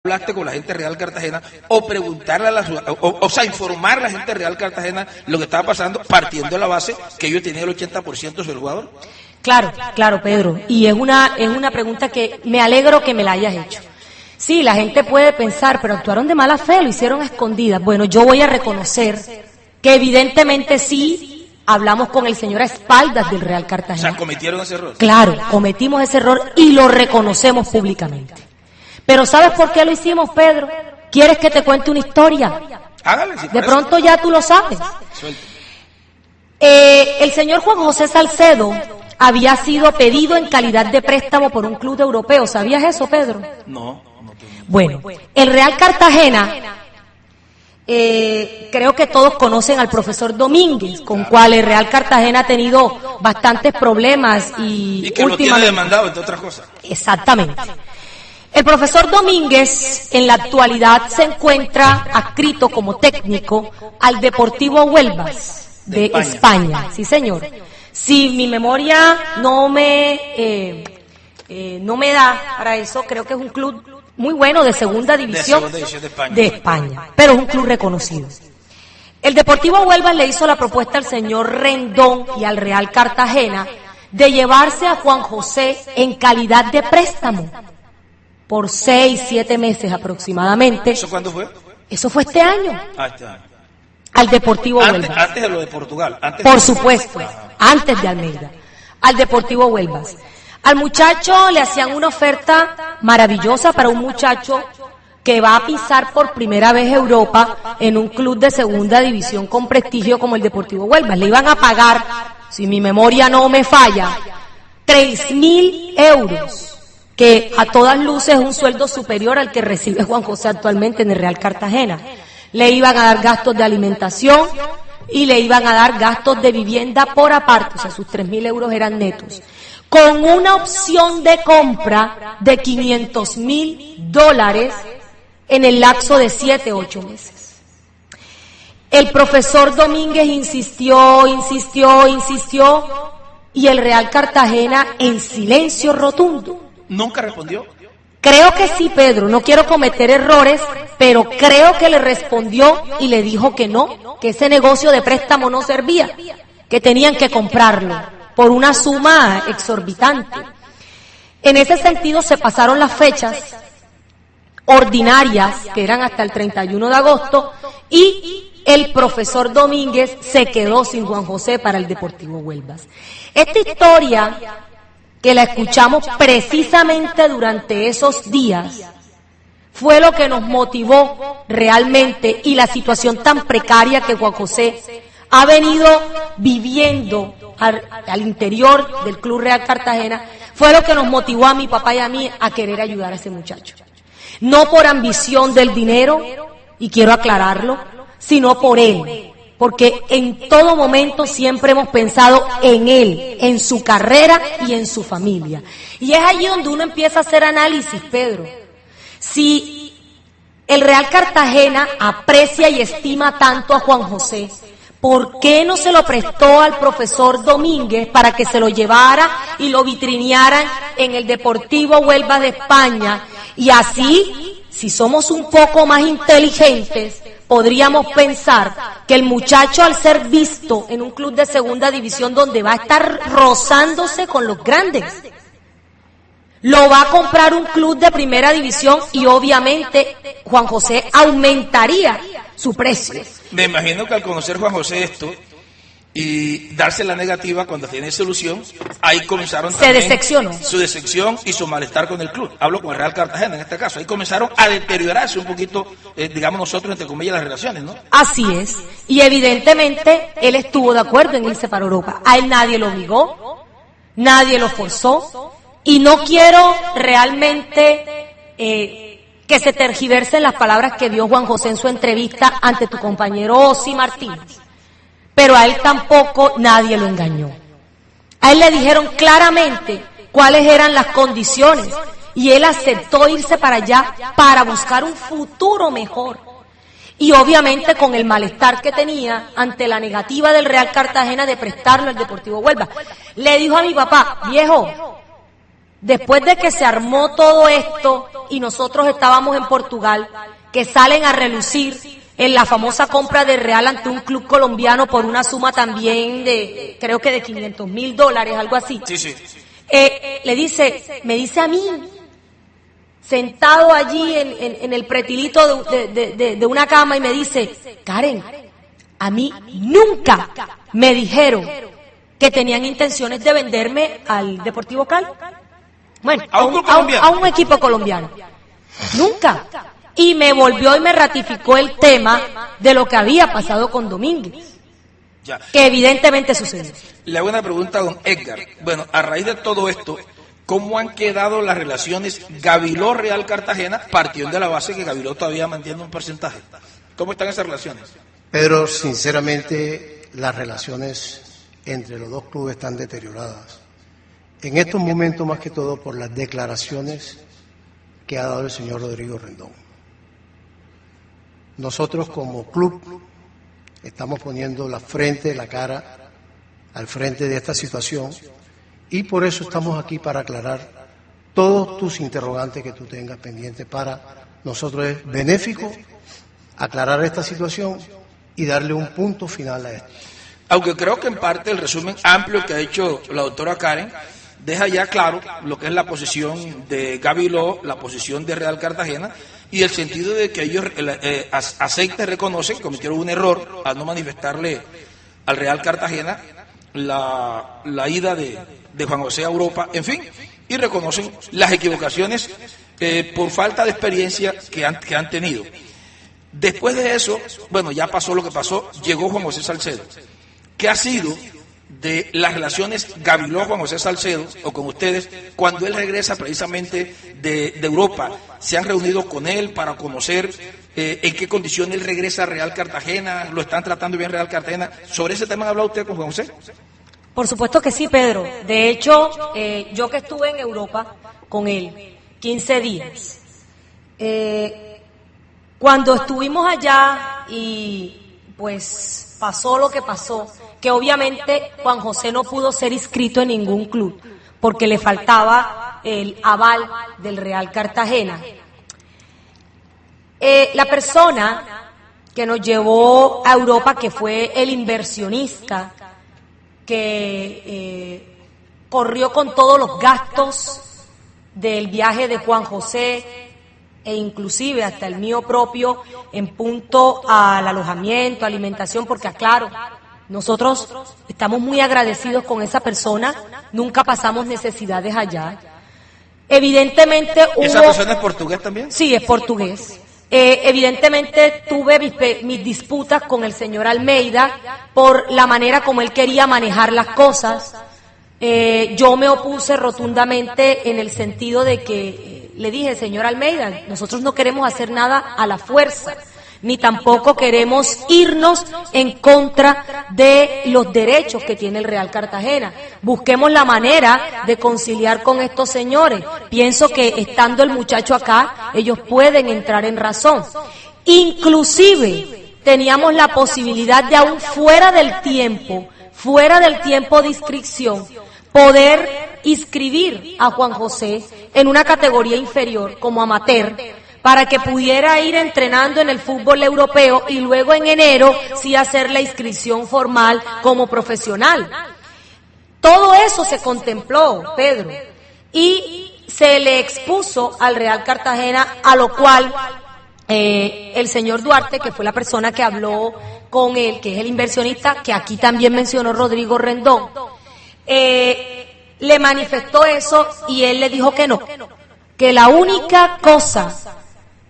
hablaste con la gente de Real Cartagena o preguntarle a la o sea, informar a la gente de Real Cartagena lo que estaba pasando, partiendo de la base que ellos tenían el 80% sobre el jugador? Claro, claro, Pedro. Y es una pregunta que me alegro que me la hayas hecho. Sí, la gente puede pensar, pero actuaron de mala fe, lo hicieron a escondidas. Bueno, yo voy a reconocer que evidentemente sí hablamos con el señor a espaldas del Real Cartagena. O sea, ¿cometieron ese error? Claro, cometimos ese error y lo reconocemos públicamente. Pero ¿sabes por qué lo hicimos, Pedro? ¿Quieres que te cuente una historia? Hágale, si de pronto ya tú lo sabes. El señor Juan José Salcedo había sido pedido en calidad de préstamo por un club europeo. ¿Sabías eso, Pedro? No. Bueno, el Real Cartagena, creo que todos conocen al profesor Domínguez, con cual el Real Cartagena ha tenido bastantes problemas y que lo tiene demandado, entre otras cosas. Exactamente. El profesor Domínguez en la actualidad se encuentra adscrito como técnico al Deportivo Huelvas de España. Sí, señor. Si mi memoria no me da para eso, creo que es un club muy bueno de segunda división de España, pero es un club reconocido. El Deportivo Huelvas le hizo la propuesta al señor Rendón y al Real Cartagena de llevarse a Juan José en calidad de préstamo por 6-7 meses aproximadamente. ¿Eso cuándo fue? Eso fue este año. Este año. Al Deportivo Huelvas. Antes de lo de Portugal. Por supuesto, antes de Almeida. Al Deportivo Huelvas. Al muchacho le hacían una oferta maravillosa para un muchacho que va a pisar por primera vez Europa en un club de segunda división con prestigio como el Deportivo Huelvas. Le iban a pagar, si mi memoria no me falla, 3.000 euros. Que a todas luces es un sueldo superior al que recibe Juan José actualmente en el Real Cartagena. Le iban a dar gastos de alimentación y le iban a dar gastos de vivienda por aparte, o sea, sus 3.000 euros eran netos, con una opción de compra de $500.000 en el lapso de 7-8 meses. El profesor Domínguez insistió, y el Real Cartagena en silencio rotundo. ¿Nunca respondió? Creo que sí, Pedro, no quiero cometer errores, pero creo que le respondió y le dijo que no, que ese negocio de préstamo no servía, que tenían que comprarlo por una suma exorbitante. En ese sentido se pasaron las fechas ordinarias, que eran hasta el 31 de agosto, y el profesor Domínguez se quedó sin Juan José para el Deportivo Huelvas. Esta historia, que la escuchamos precisamente durante esos días, fue lo que nos motivó realmente, y la situación tan precaria que Juan José ha venido viviendo al interior del Club Real Cartagena, fue lo que nos motivó a mi papá y a mí a querer ayudar a ese muchacho. No por ambición del dinero, y quiero aclararlo, sino por él. Porque en todo momento siempre hemos pensado en él, en su carrera y en su familia. Y es allí donde uno empieza a hacer análisis, Pedro. Si el Real Cartagena aprecia y estima tanto a Juan José, ¿por qué no se lo prestó al profesor Domínguez para que se lo llevara y lo vitrinearan en el Deportivo Huelva de España? Y así, si somos un poco más inteligentes, podríamos pensar que el muchacho, al ser visto en un club de segunda división donde va a estar rozándose con los grandes, lo va a comprar un club de primera división y obviamente Juan José aumentaría su precio. Me imagino que al conocer Juan José esto y darse la negativa cuando tiene solución, ahí comenzaron se decepcionó. Su decepción y su malestar con el club. Hablo con el Real Cartagena en este caso. Ahí comenzaron a deteriorarse un poquito, digamos nosotros, entre comillas, las relaciones, ¿no? Así es. Y evidentemente él estuvo de acuerdo en irse para Europa. A él nadie lo obligó, nadie lo forzó. Y no quiero realmente que se tergiversen las palabras que dio Juan José en su entrevista ante tu compañero Osi Martínez. Pero a él tampoco nadie lo engañó. A él le dijeron claramente cuáles eran las condiciones y él aceptó irse para allá para buscar un futuro mejor. Y obviamente con el malestar que tenía ante la negativa del Real Cartagena de prestarlo al Deportivo Huelva. Le dijo a mi papá: viejo, después de que se armó todo esto y nosotros estábamos en Portugal, que salen a relucir en la famosa compra de Real ante un club colombiano por una suma también de, creo que de $500,000, algo así. Sí. Me dice a mí, sentado allí en el pretilito de una cama, y me dice: Karen, a mí nunca me dijeron que tenían intenciones de venderme al Deportivo Cali. Bueno, a un equipo colombiano. Nunca. Y me volvió y me ratificó el tema de lo que había pasado con Domínguez. Ya. Que evidentemente sucedió. Le hago una pregunta a don Edgar. Bueno, a raíz de todo esto, ¿cómo han quedado las relaciones Gaviló-Real Cartagena, partiendo de la base que Gaviló todavía mantiene un porcentaje? ¿Cómo están esas relaciones? Pedro, sinceramente, las relaciones entre los dos clubes están deterioradas. En estos momentos, más que todo, por las declaraciones que ha dado el señor Rodrigo Rendón. Nosotros como club estamos poniendo la cara al frente de esta situación, y por eso estamos aquí, para aclarar todos tus interrogantes que tú tengas pendientes. Para nosotros es benéfico aclarar esta situación y darle un punto final a esto. Aunque creo que en parte el resumen amplio que ha hecho la doctora Karen deja ya claro lo que es la posición de Gaviló, la posición de Real Cartagena, y el sentido de que ellos acepten, reconocen, cometieron un error al no manifestarle al Real Cartagena la ida de Juan José a Europa, en fin, y reconocen las equivocaciones por falta de experiencia que han tenido. Después de eso, bueno, ya pasó lo que pasó, llegó Juan José Salcedo. ¿Qué ha sido de las relaciones Gaviló-Juan José Salcedo, o con ustedes, cuando él regresa precisamente de Europa? ¿Se han reunido con él para conocer en qué condición él regresa a Real Cartagena? ¿Lo están tratando bien Real Cartagena? ¿Sobre ese tema han hablado usted con Juan José? Por supuesto que sí, Pedro. De hecho, yo que estuve en Europa con él 15 días, cuando estuvimos allá y pues pasó lo que pasó, que obviamente Juan José no pudo ser inscrito en ningún club porque le faltaba el aval del Real Cartagena. La persona que nos llevó a Europa, que fue el inversionista que corrió con todos los gastos del viaje de Juan José, e inclusive hasta el mío propio, en punto al alojamiento, alimentación, porque aclaro, nosotros estamos muy agradecidos con esa persona, nunca pasamos necesidades allá. Evidentemente hubo... ¿Esa persona es portugués también? Sí, es portugués. Evidentemente tuve mis disputas con el señor Almeida por la manera como él quería manejar las cosas. Yo me opuse rotundamente en el sentido de que le dije: señor Almeida, nosotros no queremos hacer nada a la fuerza, ni tampoco queremos irnos en contra de los derechos que tiene el Real Cartagena. Busquemos la manera de conciliar con estos señores. Pienso que estando el muchacho acá, ellos pueden entrar en razón. Inclusive teníamos la posibilidad de, aún fuera del tiempo de inscripción, poder inscribir a Juan José en una categoría inferior como amateur, para que pudiera ir entrenando en el fútbol europeo y luego en enero sí hacer la inscripción formal como profesional. Todo eso se contempló, Pedro, y se le expuso al Real Cartagena, a lo cual el señor Duarte, que fue la persona que habló con él, que es el inversionista, que aquí también mencionó Rodrigo Rendón, le manifestó eso, y él le dijo que no, que la única cosa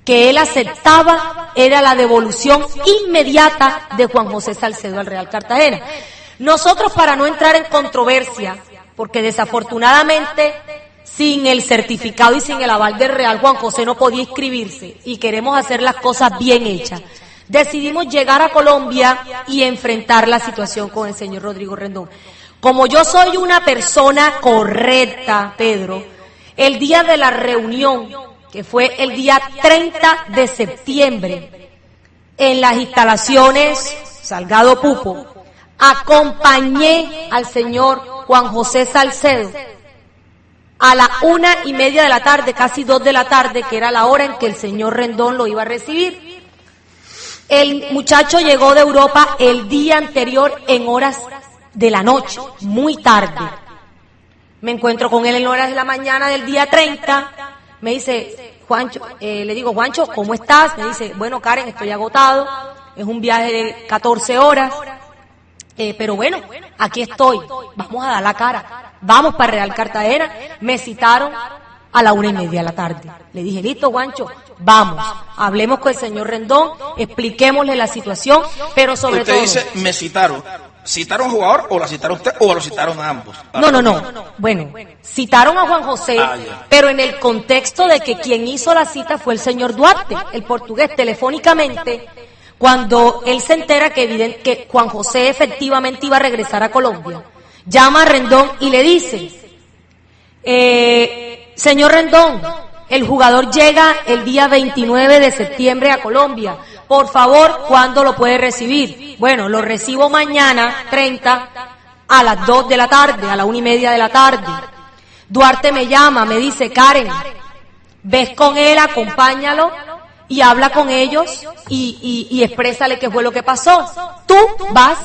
que él aceptaba era la devolución inmediata de Juan José Salcedo al Real Cartagena. Nosotros, para no entrar en controversia, porque desafortunadamente sin el certificado y sin el aval del Real, Juan José no podía inscribirse, y queremos hacer las cosas bien hechas, decidimos llegar a Colombia y enfrentar la situación con el señor Rodrigo Rendón. Como yo soy una persona correcta, Pedro, el día de la reunión, que fue el día 30 de septiembre, en las instalaciones Salgado Pupo, acompañé al señor Juan José Salcedo a la 1:30 de la tarde, casi 2 de la tarde, que era la hora en que el señor Rendón lo iba a recibir. El muchacho llegó de Europa el día anterior en horas de la noche, muy tarde. Me encuentro con él en horas de la mañana del día 30, me dice, Juancho, le digo, Juancho, ¿cómo estás? Me dice, bueno, Karen, estoy agotado, es un viaje de 14 horas, pero bueno, aquí estoy, vamos a dar la cara, vamos para Real Cartagena. Me citaron a la 1:30 de la tarde. Le dije, listo, Juancho, vamos, hablemos con el señor Rendón, expliquémosle la situación, pero sobre todo... Usted dice, me citaron. ¿Citaron jugador o la citaron usted o lo citaron a ambos? No. Bueno, citaron a Juan José, pero en el contexto de que quien hizo la cita fue el señor Duarte, el portugués, telefónicamente, cuando él se entera que Juan José efectivamente iba a regresar a Colombia, llama a Rendón y le dice, señor Rendón, el jugador llega el día 29 de septiembre a Colombia. Por favor, ¿cuándo lo puede recibir? Bueno, lo recibo mañana, 30, a las 2 de la tarde, a la 1:30 de la tarde. Duarte me llama, me dice, Karen, ves con él, acompáñalo y habla con ellos y exprésale qué fue lo que pasó. Tú vas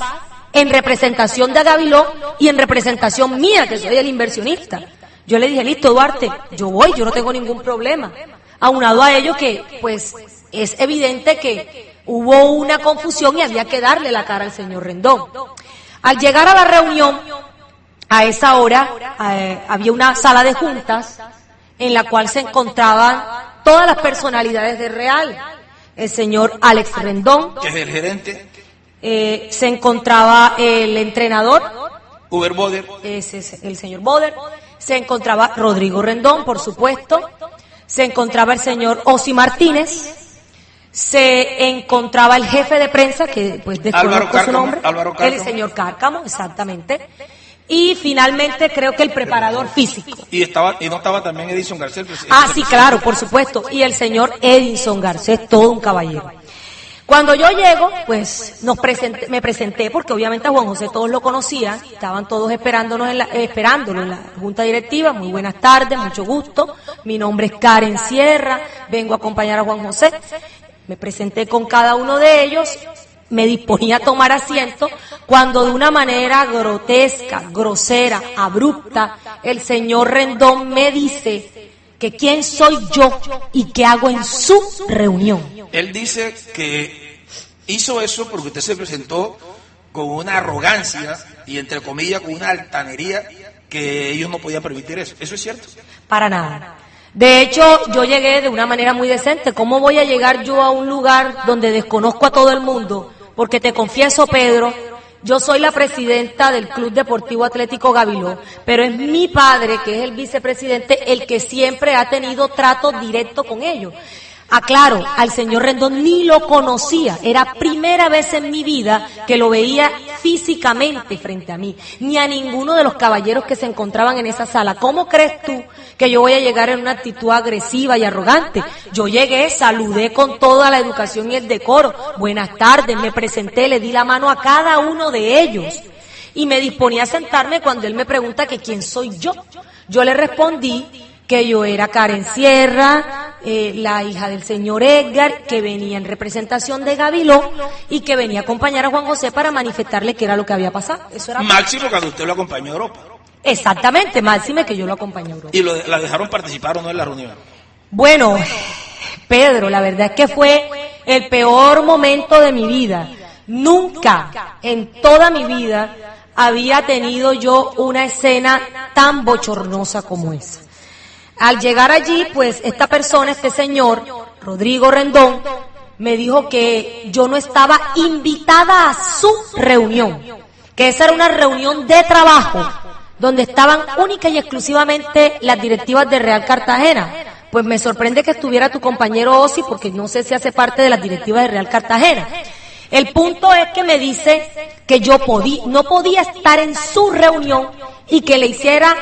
en representación de Gaviló y en representación mía, que soy el inversionista. Yo le dije, listo, Duarte, yo voy, yo no tengo ningún problema. Aunado a ello que, pues, es evidente que hubo una confusión y había que darle la cara al señor Rendón. Al llegar a la reunión, a esa hora, había una sala de juntas en la cual se encontraban todas las personalidades de Real. El señor Alex Rendón, que es el gerente, se encontraba el entrenador, Uber Boder, ese es el señor Boder, se encontraba Rodrigo Rendón, por supuesto, se encontraba el señor Osi Martínez, se encontraba el jefe de prensa, que pues desconozco su nombre, el señor Cárcamo, exactamente, y finalmente creo que el preparador físico. Y no estaba también Edison Garcés. Sí, claro, por supuesto, y el señor Edison Garcés, todo un caballero. Cuando yo llego, pues me presenté porque obviamente a Juan José todos lo conocían, estaban todos esperándolo en la junta directiva. Muy buenas tardes, mucho gusto, mi nombre es Karen Sierra, vengo a acompañar a Juan José. Me presenté con cada uno de ellos, me disponía a tomar asiento, cuando de una manera grotesca, grosera, abrupta, el señor Rendón me dice que quién soy yo y qué hago en su reunión. Él dice que hizo eso porque usted se presentó con una arrogancia y, entre comillas, con una altanería que ellos no podían permitir eso. ¿Eso es cierto? Para nada. De hecho, yo llegué de una manera muy decente. ¿Cómo voy a llegar yo a un lugar donde desconozco a todo el mundo? Porque te confieso, Pedro, yo soy la presidenta del Club Deportivo Atlético Gaviló, pero es mi padre, que es el vicepresidente, el que siempre ha tenido trato directo con ellos. Aclaro, al señor Rendón ni lo conocía, era primera vez en mi vida que lo veía físicamente frente a mí, ni a ninguno de los caballeros que se encontraban en esa sala. ¿Cómo crees tú que yo voy a llegar en una actitud agresiva y arrogante? Yo llegué, saludé con toda la educación y el decoro, buenas tardes, me presenté, le di la mano a cada uno de ellos y me disponía a sentarme cuando él me pregunta que quién soy yo. Yo le respondí que yo era Karen Sierra, la hija del señor Edgar, que venía en representación de Gaviló y que venía a acompañar a Juan José para manifestarle qué era lo que había pasado. Eso era máximo cuando usted lo acompañó a Europa. Exactamente, máxime que yo lo acompañé a Europa. ¿Y la dejaron participar o no en la reunión? Bueno, Pedro, la verdad es que fue el peor momento de mi vida. Nunca en toda mi vida había tenido yo una escena tan bochornosa como esa. Al llegar allí, pues esta persona, este señor, Rodrigo Rendón, me dijo que yo no estaba invitada a su reunión, que esa era una reunión de trabajo, donde estaban única y exclusivamente las directivas de Real Cartagena. Pues me sorprende que estuviera tu compañero Osi, porque no sé si hace parte de las directivas de Real Cartagena. El punto es que me dice que yo no podía estar en su reunión y que le hiciera,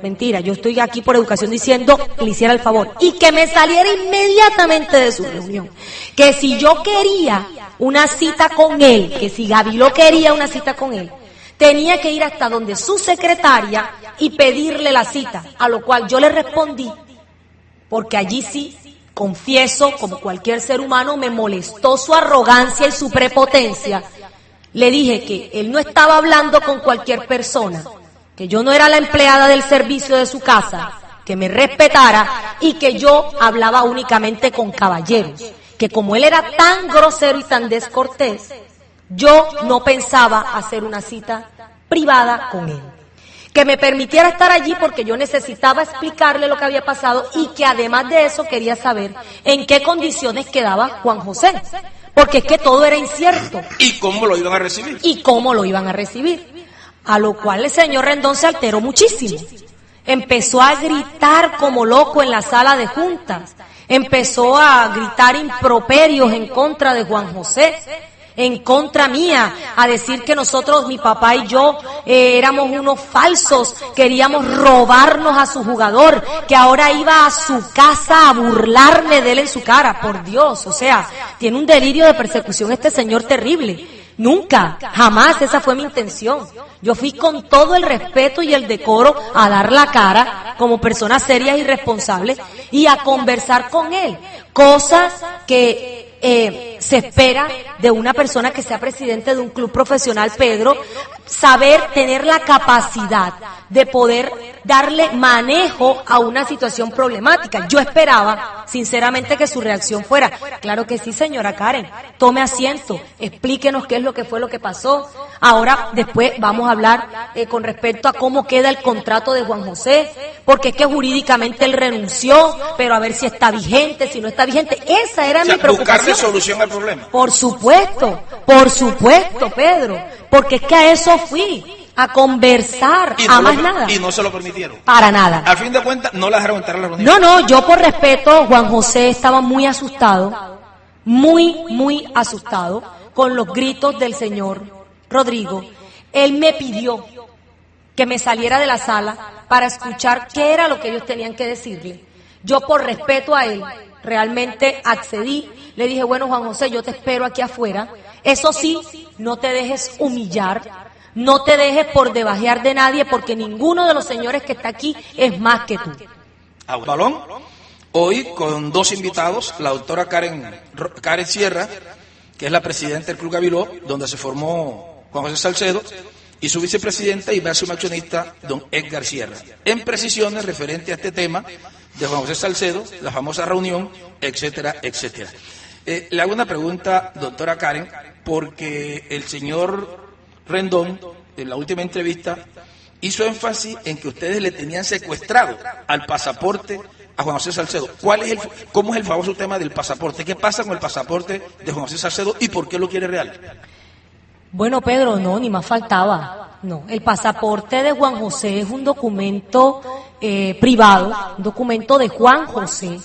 mentira, yo estoy aquí por educación diciendo que le hiciera el favor y que me saliera inmediatamente de su reunión. Que si yo quería una cita con él, que si Gaviló quería una cita con él, tenía que ir hasta donde su secretaria y pedirle la cita, a lo cual yo le respondí, porque allí sí, confieso, como cualquier ser humano, me molestó su arrogancia y su prepotencia. Le dije que él no estaba hablando con cualquier persona, que yo no era la empleada del servicio de su casa, que me respetara y que yo hablaba únicamente con caballeros, que como él era tan grosero y tan descortés, yo no pensaba hacer una cita privada con él. Que me permitiera estar allí porque yo necesitaba explicarle lo que había pasado y que además de eso quería saber en qué condiciones quedaba Juan José, porque es que todo era incierto. ¿Y cómo lo iban a recibir? Y cómo lo iban a recibir. A lo cual el señor Rendón se alteró muchísimo. Empezó a gritar como loco en la sala de juntas. Empezó a gritar improperios en contra de Juan José, en contra mía, a decir que nosotros, mi papá y yo, éramos unos falsos, queríamos robarnos a su jugador, que ahora iba a su casa a burlarme de él en su cara. Por Dios, o sea, tiene un delirio de persecución este señor terrible. Nunca, jamás esa fue mi intención. Yo fui con todo el respeto y el decoro a dar la cara como persona seria y responsable y a conversar con él, cosas que se espera de una persona que sea presidente de un club profesional, Pedro, saber tener la capacidad de poder darle manejo a una situación problemática. Yo esperaba, sinceramente, que su reacción fuera, claro que sí, señora Karen, tome asiento, explíquenos qué es lo que fue lo que pasó. Ahora, después vamos a hablar con respecto a cómo queda el contrato de Juan José, porque es que jurídicamente él renunció, pero a ver si está vigente, si no está vigente. Esa era mi preocupación. Buscarle solución al problema. Por supuesto, Pedro, porque es que a eso fui, a conversar, a más nada. Y no se lo permitieron. Para nada. Al fin de cuentas, no la dejaron entrar a la reunión. No, yo por respeto, Juan José estaba muy asustado, muy asustado con los gritos del señor Rodrigo. Él me pidió que me saliera de la sala para escuchar qué era lo que ellos tenían que decirle. Yo por respeto a él, realmente accedí. Le dije, bueno, Juan José, yo te espero aquí afuera. Eso sí, no te dejes humillar, no te dejes por debajear de nadie, porque ninguno de los señores que está aquí es más que tú. Balón, hoy con dos invitados, la doctora Karen Sierra, que es la presidenta del Club Gaviló, donde se formó Juan José Salcedo, y su vicepresidenta y máximo accionista, don Edgar Sierra, en precisiones referente a este tema de Juan José Salcedo, la famosa reunión, etcétera, etcétera. Le hago una pregunta, doctora Karen, porque el señor Rendón, en la última entrevista, hizo énfasis en que ustedes le tenían secuestrado al pasaporte a Juan José Salcedo. ¿Cómo es el famoso tema del pasaporte? ¿Qué pasa con el pasaporte de Juan José Salcedo y por qué lo quiere real? Bueno, Pedro, no, ni más faltaba. No, el pasaporte de Juan José es un documento privado, un documento de Juan José.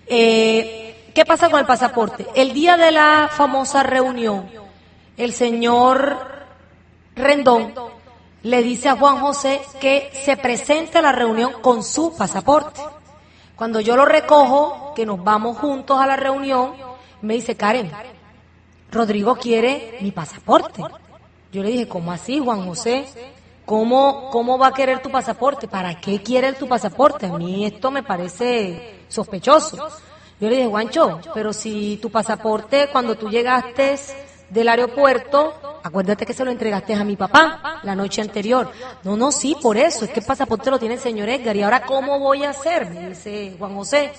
¿Qué pasa con el pasaporte? El día de la famosa reunión, el señor Rendón le dice a Juan José que se presente a la reunión con su pasaporte. Cuando yo lo recojo, que nos vamos juntos a la reunión, me dice, Karen, Rodrigo quiere mi pasaporte. Yo le dije, ¿cómo así, Juan José? ¿Cómo va a querer tu pasaporte? ¿Para qué quiere tu pasaporte? A mí esto me parece sospechoso. Yo le dije, Juancho, pero si tu pasaporte, cuando tú llegaste del aeropuerto, acuérdate que se lo entregaste a mi papá la noche anterior. No, sí, por eso, es que el pasaporte lo tiene el señor Edgar. ¿Y ahora cómo voy a hacer? Me dice Juan José.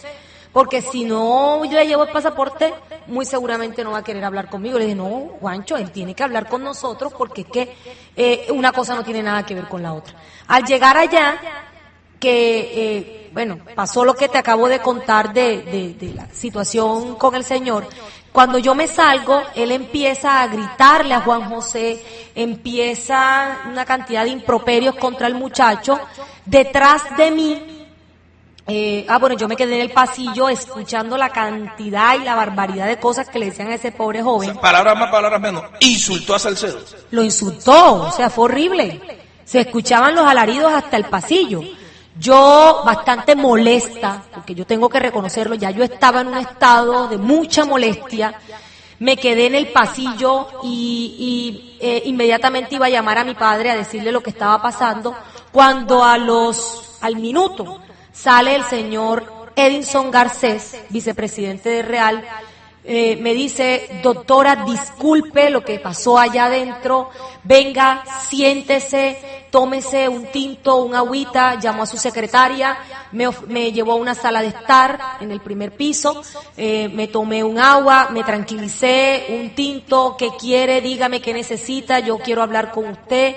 Porque si no yo le llevo el pasaporte, muy seguramente no va a querer hablar conmigo. Le dije, no, Juancho, él tiene que hablar con nosotros porque es que una cosa no tiene nada que ver con la otra. Al llegar allá, pasó lo que te acabo de contar de la situación con el señor. Cuando yo me salgo, él empieza a gritarle a Juan José, empieza una cantidad de improperios contra el muchacho. Detrás de mí, yo me quedé en el pasillo escuchando la cantidad y la barbaridad de cosas que le decían a ese pobre joven. O sea, palabras más, palabras menos. Insultó a Salcedo. Lo insultó, o sea, fue horrible. Se escuchaban los alaridos hasta el pasillo. Yo bastante molesta, porque yo tengo que reconocerlo, ya yo estaba en un estado de mucha molestia. Me quedé en el pasillo y inmediatamente iba a llamar a mi padre a decirle lo que estaba pasando, cuando al minuto sale el señor Edinson Garcés, vicepresidente de Real, me dice: doctora, disculpe lo que pasó allá adentro, venga, siéntese, tómese un tinto, un agüita. Llamó a su secretaria, me llevó a una sala de estar en el primer piso, me tomé un agua, me tranquilicé, un tinto, ¿qué quiere? Dígame qué necesita, yo quiero hablar con usted.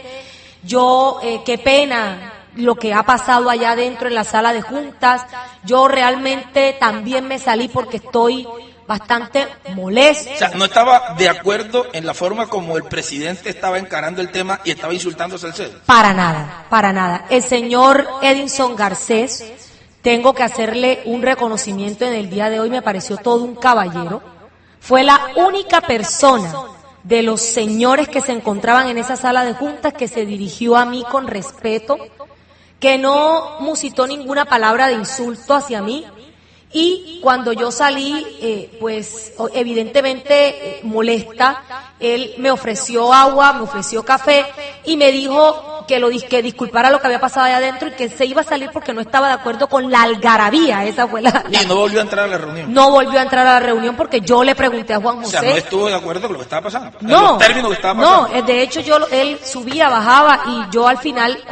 Qué pena lo que ha pasado allá adentro en la sala de juntas. Yo realmente también me salí porque estoy bastante molesto. O sea, no estaba de acuerdo en la forma como el presidente estaba encarando el tema y estaba insultando a Salcedo. Para nada, para nada. El señor Edinson Garcés, tengo que hacerle un reconocimiento en el día de hoy, me pareció todo un caballero. Fue la única persona de los señores que se encontraban en esa sala de juntas que se dirigió a mí con respeto, que no musitó ninguna palabra de insulto hacia mí. Y cuando yo salí, pues evidentemente molesta, él me ofreció agua, me ofreció café y me dijo que disculpara lo que había pasado allá adentro y que se iba a salir porque no estaba de acuerdo con la algarabía. Esa fue Y no volvió a entrar a la reunión. No volvió a entrar a la reunión porque yo le pregunté a Juan José. O sea, no estuvo de acuerdo con lo que estaba pasando. No, los términos que estaba pasando. No, de hecho él subía, bajaba y yo al final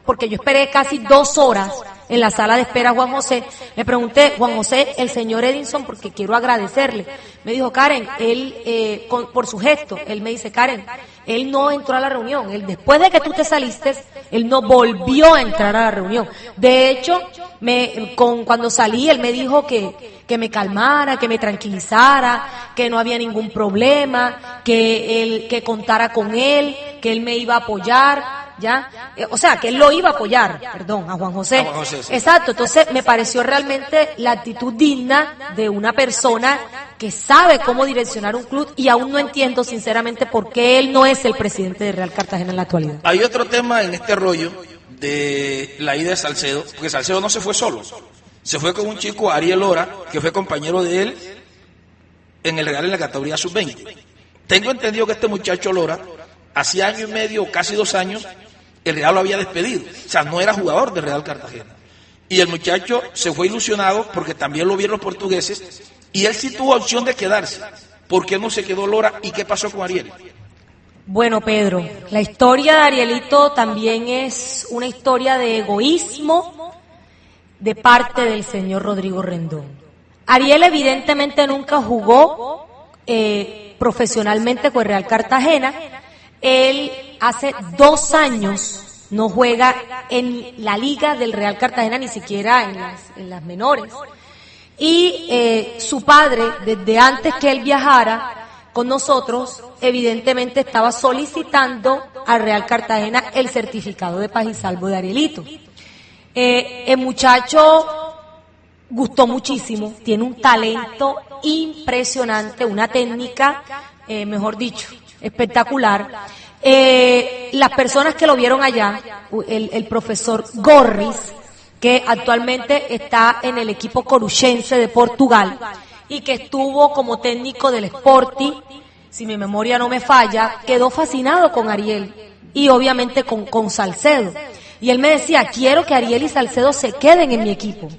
porque yo esperé casi 2 horas en la sala de espera a Juan José, le pregunté: Juan José, el señor Edinson, porque quiero agradecerle. Me dijo: Karen, él, por su gesto, él me dice: Karen, él no entró a la reunión, él después de que tú te saliste, él no volvió a entrar a la reunión. De hecho, cuando salí, él me dijo que me calmara, que me tranquilizara, que no había ningún problema, que contara con él, que él me iba a apoyar. ¿Ya? O sea, que él lo iba a apoyar, perdón, a Juan José. Sí. Exacto, entonces me pareció realmente la actitud digna de una persona que sabe cómo direccionar un club y aún no entiendo sinceramente por qué él no es el presidente de Real Cartagena en la actualidad. Hay otro tema en este rollo de la ida de Salcedo, porque Salcedo no se fue solo, se fue con un chico, Ariel Lora, que fue compañero de él en el Real en la categoría sub-20. Tengo entendido que este muchacho Lora, hacía 1 año y medio, casi 2 años, el Real lo había despedido. O sea, no era jugador de Real Cartagena. Y el muchacho se fue ilusionado porque también lo vieron los portugueses y él sí tuvo opción de quedarse. ¿Por qué no se quedó Lora y qué pasó con Ariel? Bueno, Pedro, la historia de Arielito también es una historia de egoísmo de parte del señor Rodrigo Rendón. Ariel evidentemente nunca jugó profesionalmente con Real Cartagena. Él hace 2 años no juega en la liga del Real Cartagena, ni siquiera en las menores. Y su padre, desde antes que él viajara con nosotros, evidentemente estaba solicitando al Real Cartagena el certificado de paz y salvo de Arielito. El muchacho gustó muchísimo, tiene un talento impresionante, una técnica, mejor dicho, espectacular. Las personas que lo vieron allá, el profesor Gorris, que actualmente está en el equipo coruchense de Portugal y que estuvo como técnico del Sporting, si mi memoria no me falla, quedó fascinado con Ariel y obviamente con Salcedo. Y él me decía: quiero que Ariel y Salcedo se queden en mi equipo.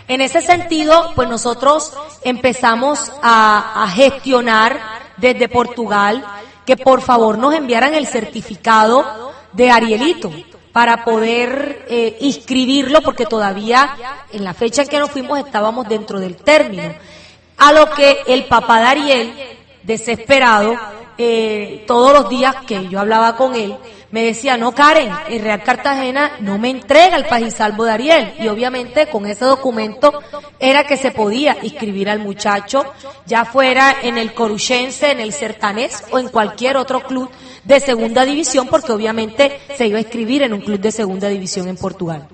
En ese sentido, pues nosotros empezamos a gestionar desde Portugal que por favor nos enviaran el certificado de Arielito para poder inscribirlo, porque todavía en la fecha en que nos fuimos estábamos dentro del término. A lo que el papá de Ariel, desesperado, todos los días que yo hablaba con él, me decía: no, Karen, el Real Cartagena no me entrega el paz y salvo de Ariel. Y obviamente con ese documento era que se podía inscribir al muchacho, ya fuera en el coruchense, en el sertanés o en cualquier otro club de segunda división, porque obviamente se iba a inscribir en un club de segunda división en Portugal.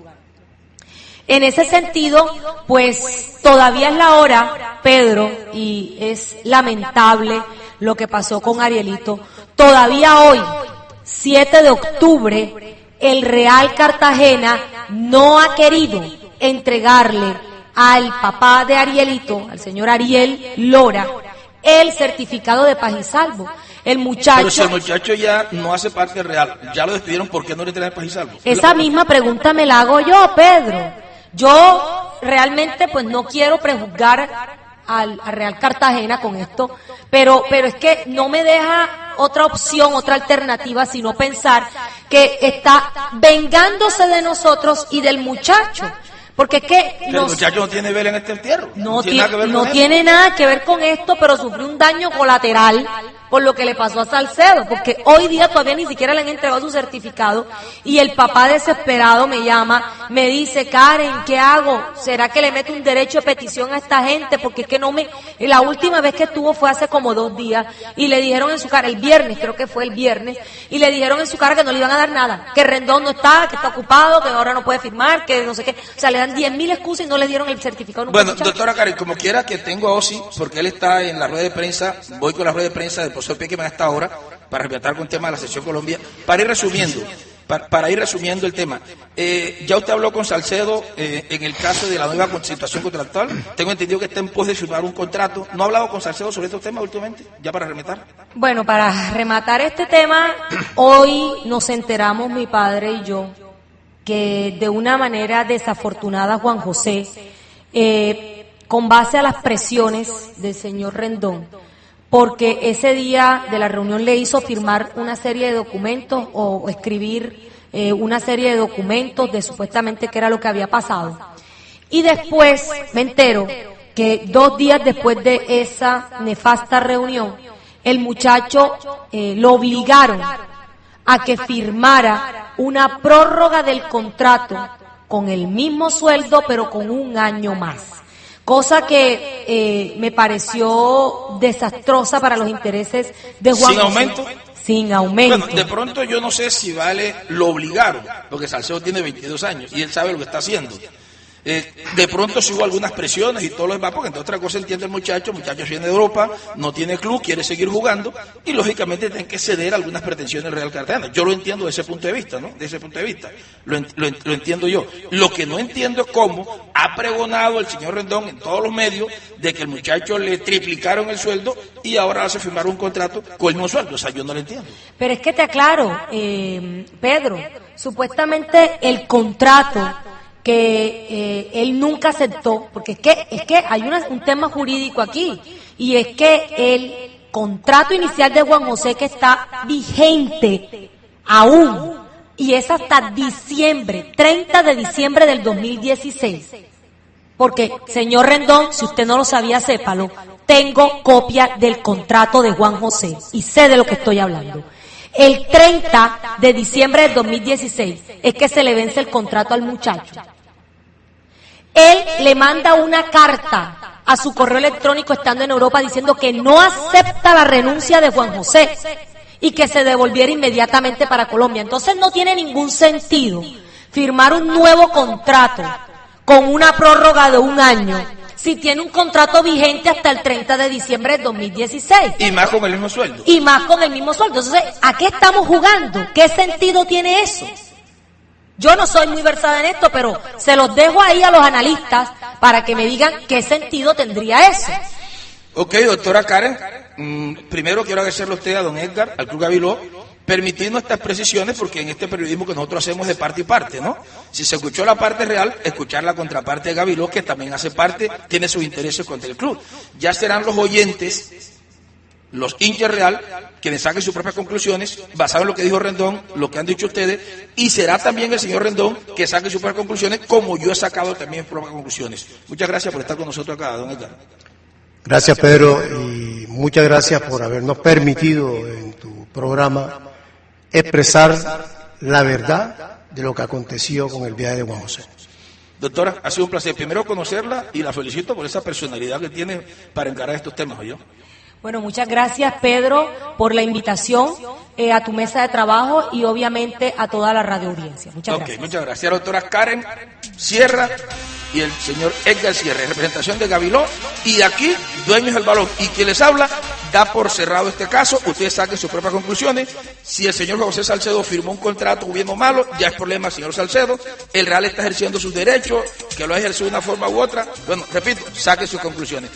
En ese sentido, pues todavía es la hora, Pedro, y es lamentable lo que pasó con Arielito. Todavía hoy, 7 de octubre, el Real Cartagena no ha querido entregarle al papá de Arielito, al señor Ariel Lora, el certificado de paz y salvo. El muchacho... Pero si el muchacho ya no hace parte del Real, ya lo despidieron, ¿por qué no le traen paz y salvo? Esa misma pregunta me la hago yo, Pedro. Yo realmente pues no quiero prejuzgar al Real Cartagena con esto, pero es que no me deja otra opción, otra alternativa, sino pensar que está vengándose de nosotros y del muchacho. Porque es que el muchacho no tiene vela en este entierro. No tiene nada que ver con esto, pero sufrió un daño colateral por lo que le pasó a Salcedo, porque hoy día todavía ni siquiera le han entregado su certificado y el papá desesperado me llama, me dice, Karen, ¿qué hago? ¿Será que le meto un derecho de petición a esta gente? Porque es que la última vez que estuvo fue hace como 2 días y le dijeron en su cara, el viernes, creo que fue el viernes, y le dijeron en su cara que no le iban a dar nada, que Rendón no está, que está ocupado, que ahora no puede firmar, que no sé qué, o sea, le dan 10.000 excusas y no le dieron el certificado. Bueno, doctora Karen, como quiera que tengo a Osi, porque él está en la rueda de prensa, voy con la rueda de prensa del profesor Peckerman a esta hora, para retratar con el tema de la sección Colombia, para ir resumiendo el tema. Ya usted habló con Salcedo en el caso de la nueva situación contractual, tengo entendido que está en pos de firmar un contrato. ¿No ha hablado con Salcedo sobre estos temas últimamente? Ya para rematar. Bueno, para rematar este tema, hoy nos enteramos mi padre y yo que de una manera desafortunada Juan José, con base a las presiones del señor Rendón, porque ese día de la reunión le hizo firmar una serie de documentos o escribir una serie de documentos de supuestamente qué era lo que había pasado. Y después me entero que 2 días después de esa nefasta reunión, el muchacho lo obligaron a que firmara una prórroga del contrato con el mismo sueldo pero con 1 año más. Cosa que me pareció desastrosa para los intereses de Juan ¿Sin José. aumento? Sin aumento. Bueno, de pronto yo no sé si lo obligaron, porque Salcedo tiene 22 años y él sabe lo que está haciendo. De pronto sí hubo algunas presiones y todo lo demás, porque entre otras cosas entiende el muchacho viene de Europa, no tiene club, quiere seguir jugando y lógicamente tiene que ceder algunas pretensiones del Real Cartagena. Yo lo entiendo desde ese punto de vista, ¿no? Desde ese punto de vista, lo entiendo yo. Lo que no entiendo es cómo ha pregonado el señor Rendón en todos los medios de que el muchacho le triplicaron el sueldo y ahora hace firmar un contrato con el mismo sueldo. O sea, yo no lo entiendo. Pero es que te aclaro, Pedro, supuestamente el contrato que él nunca aceptó, porque es que hay un tema jurídico aquí, y es que el contrato inicial de Juan José que está vigente aún, y es hasta 30 de diciembre del 2016, porque, señor Rendón, si usted no lo sabía, sépalo, tengo copia del contrato de Juan José, y sé de lo que estoy hablando. El 30 de diciembre del 2016 es que se le vence el contrato al muchacho. Él le manda una carta a su correo electrónico estando en Europa diciendo que no acepta la renuncia de Juan José y que se devolviera inmediatamente para Colombia. Entonces no tiene ningún sentido firmar un nuevo contrato con una prórroga de 1 año si tiene un contrato vigente hasta el 30 de diciembre del 2016. Y más con el mismo sueldo. Y más con el mismo sueldo. Entonces, ¿a qué estamos jugando? ¿Qué sentido tiene eso? Yo no soy muy versada en esto, pero se los dejo ahí a los analistas para que me digan qué sentido tendría eso. Ok, doctora Karen, primero quiero agradecerle a usted, a don Edgar, al Club Gaviló, permitirnos estas precisiones, porque en este periodismo que nosotros hacemos de parte y parte, ¿no? Si se escuchó la parte real, escuchar la contraparte de Gaviló, que también hace parte, tiene sus intereses contra el club. Ya serán los oyentes, los hinchas real, quienes saquen sus propias conclusiones, basadas en lo que dijo Rendón, lo que han dicho ustedes, y será también el señor Rendón que saque sus propias conclusiones, como yo he sacado también mis propias conclusiones. Muchas gracias por estar con nosotros acá, don Edgar. Gracias, Pedro, y muchas gracias por habernos permitido en tu programa expresar la verdad de lo que aconteció con el viaje de Juan José. Doctora, ha sido un placer primero conocerla y la felicito por esa personalidad que tiene para encarar estos temas, ¿oyó? Bueno, muchas gracias, Pedro, por la invitación a tu mesa de trabajo y obviamente a toda la radio audiencia. Muchas gracias. Muchas gracias, doctora Karen Sierra y el señor Edgar Sierra, en representación de Gaviló, y aquí, dueños del balón. Y quien les habla, da por cerrado este caso. Ustedes saquen sus propias conclusiones. Si el señor José Salcedo firmó un contrato bien o malo, ya es problema del señor Salcedo. El Real está ejerciendo sus derechos, que lo ha ejercido de una forma u otra. Bueno, repito, saquen sus conclusiones.